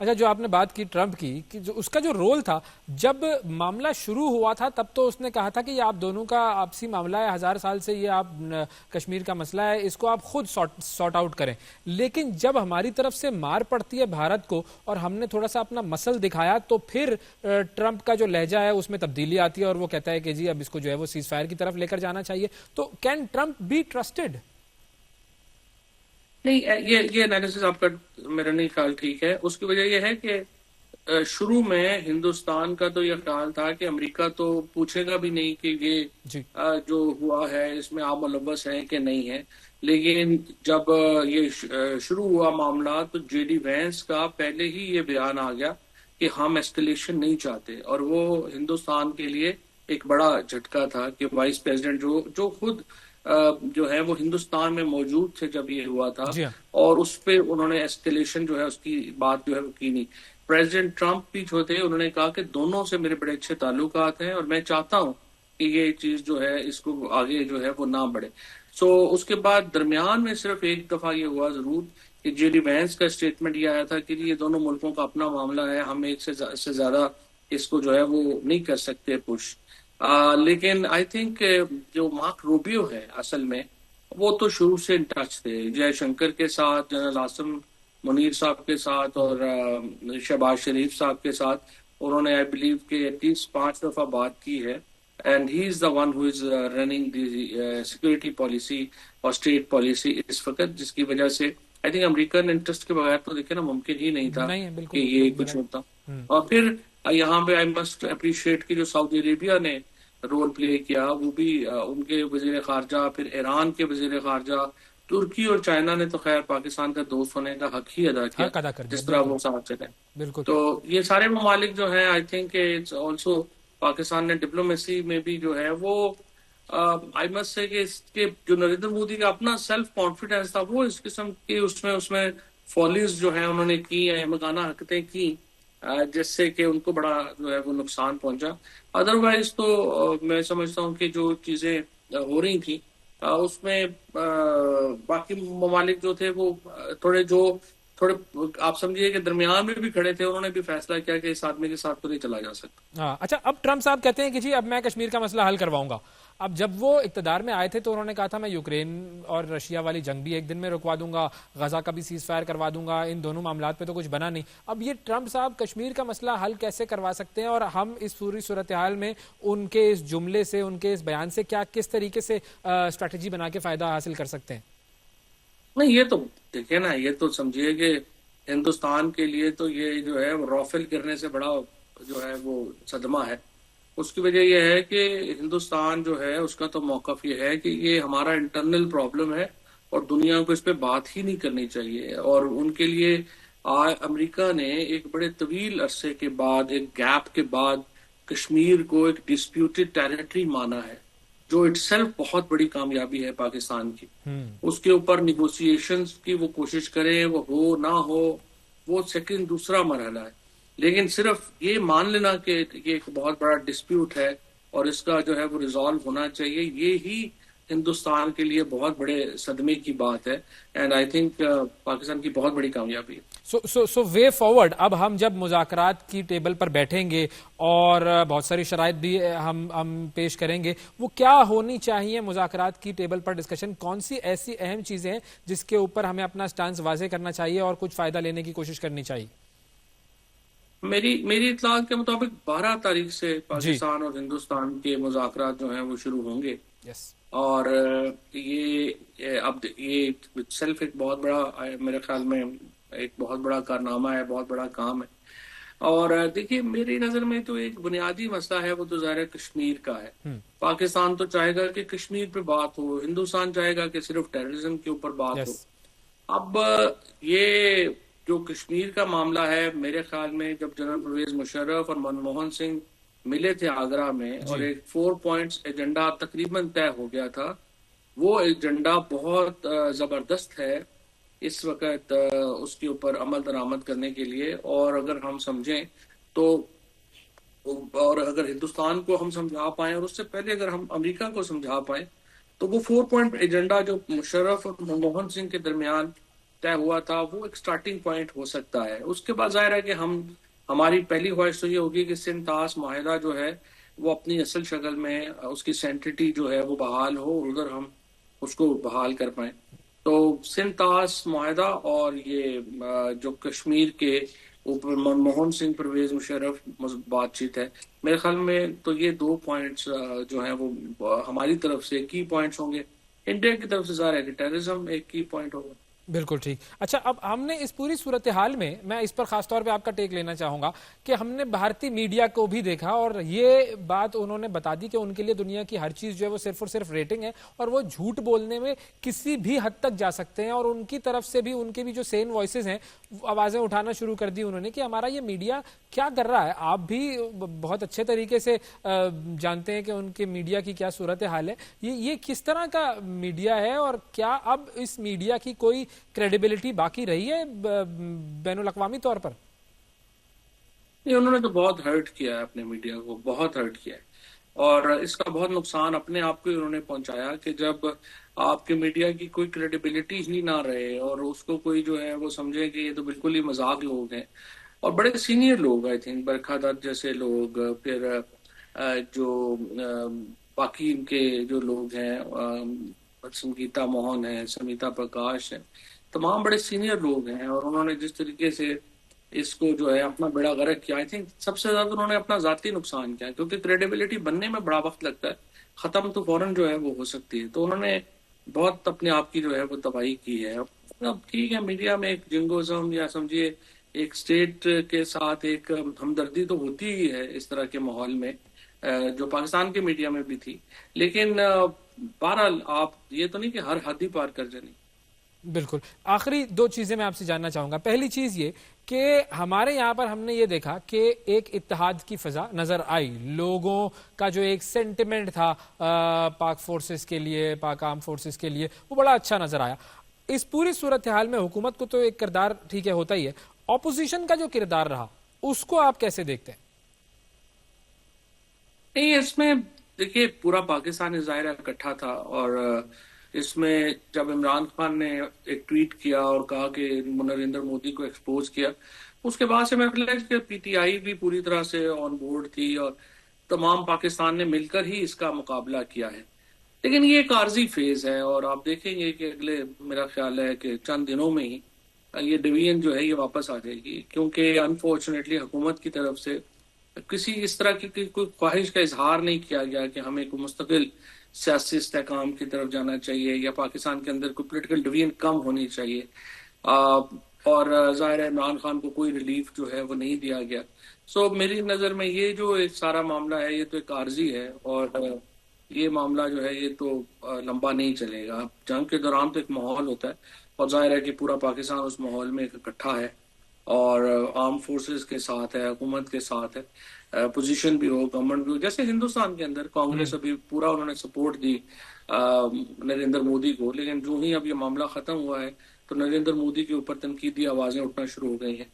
अच्छा, जो आपने बात की ट्रंप की कि जो उसका जो रोल था, जब मामला शुरू हुआ था तब तो उसने कहा था कि ये आप दोनों का आपसी मामला है, 1000 साल से ये आप कश्मीर का मसला है, इसको आप खुद सॉर्ट आउट करें। लेकिन जब हमारी तरफ से मार पड़ती है भारत को और हमने थोड़ा सा अपना मसल दिखाया, तो फिर ट्रंप का जो लहजा है उसमें तब्दीली आती है और वो कहता है कि जी अब इसको जो है वो सीज फायर की तरफ लेकर जाना चाहिए। तो कैन ट्रंप बी ट्रस्टेड? नहीं, ये एनालिसिस आपका मेरा नहीं ख्याल ठीक है। उसकी वजह यह है कि शुरू में हिंदुस्तान का तो यह ख्याल था कि अमेरिका तो पूछेगा भी नहीं कि ये जी। जो हुआ है इसमें आप मुलव्वस हैं कि नहीं है। लेकिन जब ये शुरू हुआ मामला, तो जेडी वैंस का पहले ही ये बयान आ गया कि हम एस्केलेशन नहीं चाहते, और वो हिंदुस्तान के लिए एक बड़ा झटका था कि वाइस प्रेसिडेंट जो जो खुद जो है वो हिंदुस्तान में मौजूद थे जब ये हुआ था, जी हाँ। और उस पे उन्होंने एस्केलेशन जो है उसकी बात जो है वो की नहीं। प्रेसिडेंट ट्रंप भी जो थे उन्होंने कहा कि दोनों से मेरे बड़े अच्छे ताल्लुकात हैं और मैं चाहता हूं कि ये चीज जो है इसको आगे जो है वो ना बढ़े। सो उसके बाद दरमियान में सिर्फ एक दफा ये हुआ जरूर कि जेडी वैंस का स्टेटमेंट ये आया था कि ये दोनों मुल्कों का अपना मामला है, हम एक से ज्यादा इसको जो है वो नहीं कर सकते पुश। लेकिन आई थिंक जो मार्क रूबियो है असल में, वो तो शुरू से इन टच थे जयशंकर के साथ, जनरल आसिम मुनीर साहब के साथ और शहबाज शरीफ साहब के साथ। उन्होंने आई बिलीव के एटलीस्ट 5 दफा बात की है। And he is the one who is running the security policy और स्टेट पॉलिसी इस वक्त, जिसकी वजह से आई थिंक अमेरिकन इंटरेस्ट के बगैर तो देखिए ना मुमकिन ही नहीं था नहीं है, कि बिल्कुल ये कुछ राइट। होता। और फिर यहाँ पे आई मस्ट अप्रिशिएट कि जो सऊदी अरेबिया ने रोल प्ले किया, वो भी उनके वजीर खारजा, फिर ईरान के वजीर खारजा, तुर्की और चाइना ने तो खैर पाकिस्तान का दोस्त होने का हक ही अदा किया हक अदा कर दिया, जिस तरह बिल्कुल वो साथ चले। बिल्कुल। तो ये सारे ममालिक जो हैं, I think it's also Pakistan ने डिप्लोमेसी में भी जो है वो आई मस्ट से कि इसके जो नरेंद्र मोदी का अपना सेल्फ कॉन्फिडेंस था, वो इस किस्म की उसमें उसमें फॉलिज जो है उन्होंने की, मकाना हरकतें की, जिससे कि उनको बड़ा जो है वो नुकसान पहुंचा। अदरवाइज तो मैं समझता हूँ कि जो चीजें हो रही थी उसमें बाकी ममालिक जो थे वो थोड़े आप समझिए कि दरमियान में भी खड़े थे। उन्होंने भी फैसला किया कि इस आदमी के साथ तो नहीं चला जा सकता। हाँ, अच्छा, अब ट्रम्प साहब कहते हैं कि जी अब मैं कश्मीर का मसला हल करवाऊंगा। अब जब वो इक्तदार में आए थे तो उन्होंने कहा था मैं यूक्रेन और रशिया वाली जंग भी एक दिन में रुकवा दूंगा, गजा का भी सीज फायर करवा दूंगा, इन दोनों मामलात पे तो कुछ बना नहीं। अब ये ट्रम्प साहब कश्मीर का मसला हल कैसे करवा सकते हैं, और हम इस पूरी सूरत हाल में उनके इस जुमले से, उनके इस बयान से क्या किस तरीके से स्ट्रैटेजी बना के फायदा हासिल कर सकते हैं? नहीं, ये तो देखिए ना, ये तो समझिए कि हिंदुस्तान के लिए तो ये जो है वो रॉफेल गिरने से बड़ा जो है वो सदमा है। उसकी वजह यह है कि हिंदुस्तान जो है उसका तो मौकफ ये है कि ये हमारा इंटरनल प्रॉब्लम है और दुनिया को इस पे बात ही नहीं करनी चाहिए। और उनके लिए आज अमेरिका ने एक बड़े तवील अरसे के बाद, एक गैप के बाद, कश्मीर को एक डिस्प्यूटेड टेरिटरी माना है, जो इटसेल्फ बहुत बड़ी कामयाबी है पाकिस्तान की। हम्म। उसके ऊपर निगोशिएशंस की वो कोशिश करें, वो हो ना हो, वो सेकंड दूसरा मरहला है। लेकिन सिर्फ ये मान लेना कि ये एक बहुत बड़ा डिस्प्यूट है और इसका जो है वो रिजॉल्व होना चाहिए, ये ही हिंदुस्तान के लिए बहुत बड़े सदमे की बात है। एंड आई थिंक पाकिस्तान की बहुत बड़ी कामयाबी है। सो वे फॉरवर्ड, अब हम जब मुज़ाकरात की टेबल पर बैठेंगे और बहुत सारी शराइत भी हम पेश करेंगे, वो क्या होनी चाहिए मुज़ाकरात की टेबल पर? डिस्कशन कौन सी ऐसी अहम चीजें हैं जिसके ऊपर हमें अपना स्टांस वाजे करना चाहिए और कुछ फायदा लेने की कोशिश करनी चाहिए? मेरी मेरी इत्तलात के मुताबिक 12 तारीख से जी। पाकिस्तान और हिंदुस्तान के मुज़ाकरात जो हैं वो शुरू होंगे। यस। और अब ये सेल्फ एक बहुत बड़ा मेरे ख्याल में एक बहुत बड़ा कारनामा है, बहुत बड़ा काम है। और देखिए, मेरी नजर में तो एक बुनियादी मसला है, वो तो ज़ाहिर है कश्मीर का है। हम्म। पाकिस्तान तो चाहेगा कि कश्मीर पे बात हो, हिंदुस्तान चाहेगा कि सिर्फ टेररिज्म के ऊपर बात यस। हो। अब ये जो कश्मीर का मामला है, मेरे ख्याल में जब जनरल परवेज मुशर्रफ और मनमोहन सिंह मिले थे आगरा में और जी। एक 4 पॉइंट्स एजेंडा तकरीबन तय हो गया था, वो एजेंडा बहुत जबरदस्त है इस वक्त उसके ऊपर अमल दरामद करने के लिए। और अगर हम समझें तो, और अगर हिंदुस्तान को हम समझा पाए और उससे पहले अगर हम अमेरिका को समझा पाए, तो वो 4 पॉइंट एजेंडा जो मुशर्रफ और मनमोहन सिंह के दरमियान तय हुआ था वो एक स्टार्टिंग पॉइंट हो सकता है। उसके बाद जाहिर है कि हमारी पहली ख्वाहिश तो ये होगी कि सिंध तास माहिदा जो है वो अपनी असल शक्ल में उसकी सेंटिटी जो है वो बहाल हो और उधर हम उसको बहाल कर पाए। तो सिंध तास माहिदा और ये जो कश्मीर के ऊपर मनमोहन सिंह परवेज मुशर्रफ बातचीत है, मेरे ख्याल में तो ये दो पॉइंट्स जो हैं वो हमारी तरफ से की पॉइंट्स होंगे। इंडिया की तरफ से ज़ाहिर है कि टेररिज्म एक की पॉइंट होगा। बिल्कुल ठीक। अच्छा, अब हमने इस पूरी सूरत हाल में, मैं इस पर खासतौर पे आपका टेक लेना चाहूंगा कि हमने भारतीय मीडिया को भी देखा और ये बात उन्होंने बता दी कि उनके लिए दुनिया की हर चीज जो है वो सिर्फ और सिर्फ रेटिंग है और वो झूठ बोलने में किसी भी हद तक जा सकते हैं। और उनकी तरफ से भी उनके भी जो सेन वॉइसेस हैं आवाजें उठाना शुरू कर दी उन्होंने कि हमारा ये मीडिया क्या कर रहा है। आप भी बहुत अच्छे तरीके से जानते हैं कि उनके मीडिया की क्या सूरत हाल है। ये किस तरह का मीडिया है और क्या अब इस मीडिया की कोई क्रेडिबिलिटी बाकी रही है बैनुल अक़वामी तौर पर? नहीं, उन्होंने तो बहुत हर्ट किया है अपने मीडिया को, बहुत हर्ट किया है। और इसका बहुत नुकसान अपने आप को ही उन्होंने पहुंचाया कि जब आपके मीडिया की कोई क्रेडिबिलिटी ही ना रहे और उसको कोई जो है वो समझे कि ये तो बिल्कुल ही मजाक लोग हैं। और बड़े सीनियर लोग, आई थिंक बरखा दत्त जैसे लोग, फिर जो बाकी इनके जो लोग हैं, संगीता मोहन है, समिता प्रकाश है, तमाम बड़े सीनियर लोग हैं। और उन्होंने जिस तरीके से इसको जो है अपना बेड़ा गर्क किया, आई थिंक सबसे ज्यादा उन्होंने अपना जाती नुकसान किया, क्योंकि क्रेडिबिलिटी बनने में बड़ा वक्त लगता है, खत्म तो फौरन जो है वो हो सकती है। तो उन्होंने बहुत अपने आप की जो है वो तबाही की है। अब ठीक है, मीडिया में एक जिंगोज्म या समझिए एक स्टेट के साथ एक हमदर्दी तो होती ही है इस तरह के माहौल में, जो पाकिस्तान के मीडिया में भी थी। लेकिन बहरहाल आप ये तो नहीं कि हर हद ही पार कर जानी। बिल्कुल। आखिरी दो चीजें मैं आपसे जानना चाहूंगा। पहली चीज ये कि हमारे यहाँ पर हमने ये देखा कि एक इत्तेहाद की फिजा नजर आई, लोगों का जो एक सेंटिमेंट था पाक फोर्सेस के लिए, पाक आर्म फोर्सेस के लिए, वो बड़ा अच्छा नजर आया। इस पूरी सूरत हाल में हुकूमत को तो एक किरदार ठीक है होता ही है, ऑपोजिशन का जो किरदार रहा उसको आप कैसे देखते हैं? नहीं, इसमें देखिए पूरा पाकिस्तान ज़ाहिर है इकट्ठा था। और इसमें जब इमरान खान ने एक ट्वीट किया और कहा कि नरेंद्र मोदी को एक्सपोज किया, उसके बाद से मैं ख्याल है कि पीटीआई भी पूरी तरह से ऑन बोर्ड थी और तमाम पाकिस्तान ने मिलकर ही इसका मुकाबला किया है। लेकिन ये एक आर्जी फेज है और आप देखेंगे कि अगले, मेरा ख्याल है कि चंद दिनों में ही ये डिवीजन जो है ये वापस आ जाएगी, क्योंकि अनफॉर्चुनेटली हुकूमत की तरफ से किसी इस तरह की कोई ख्वाहिश का इजहार नहीं किया गया कि हमें कोई मुस्तकिल सियासी इस्तेहकाम की तरफ जाना चाहिए या पाकिस्तान के अंदर कोई पोलिटिकल डिवीजन कम होनी चाहिए। और जाहिर है इमरान खान को कोई रिलीफ जो है वो नहीं दिया गया। सो मेरी नज़र में ये जो एक सारा मामला है ये तो एक आर्जी है और ये मामला जो है ये तो लंबा नहीं चलेगा। जंग के दौरान तो एक माहौल होता है और जाहिर है कि पूरा पाकिस्तान उस माहौल में इकट्ठा है और आर्म फोर्सेस के साथ है, हुकूमत के साथ है, पोजीशन भी हो, गवर्नमेंट भी हो। जैसे हिंदुस्तान के अंदर कांग्रेस अभी पूरा उन्होंने सपोर्ट दी नरेंद्र मोदी को, लेकिन जो ही अब ये मामला खत्म हुआ है तो नरेंद्र मोदी के ऊपर तनकीदी आवाजें उठना शुरू हो गई हैं।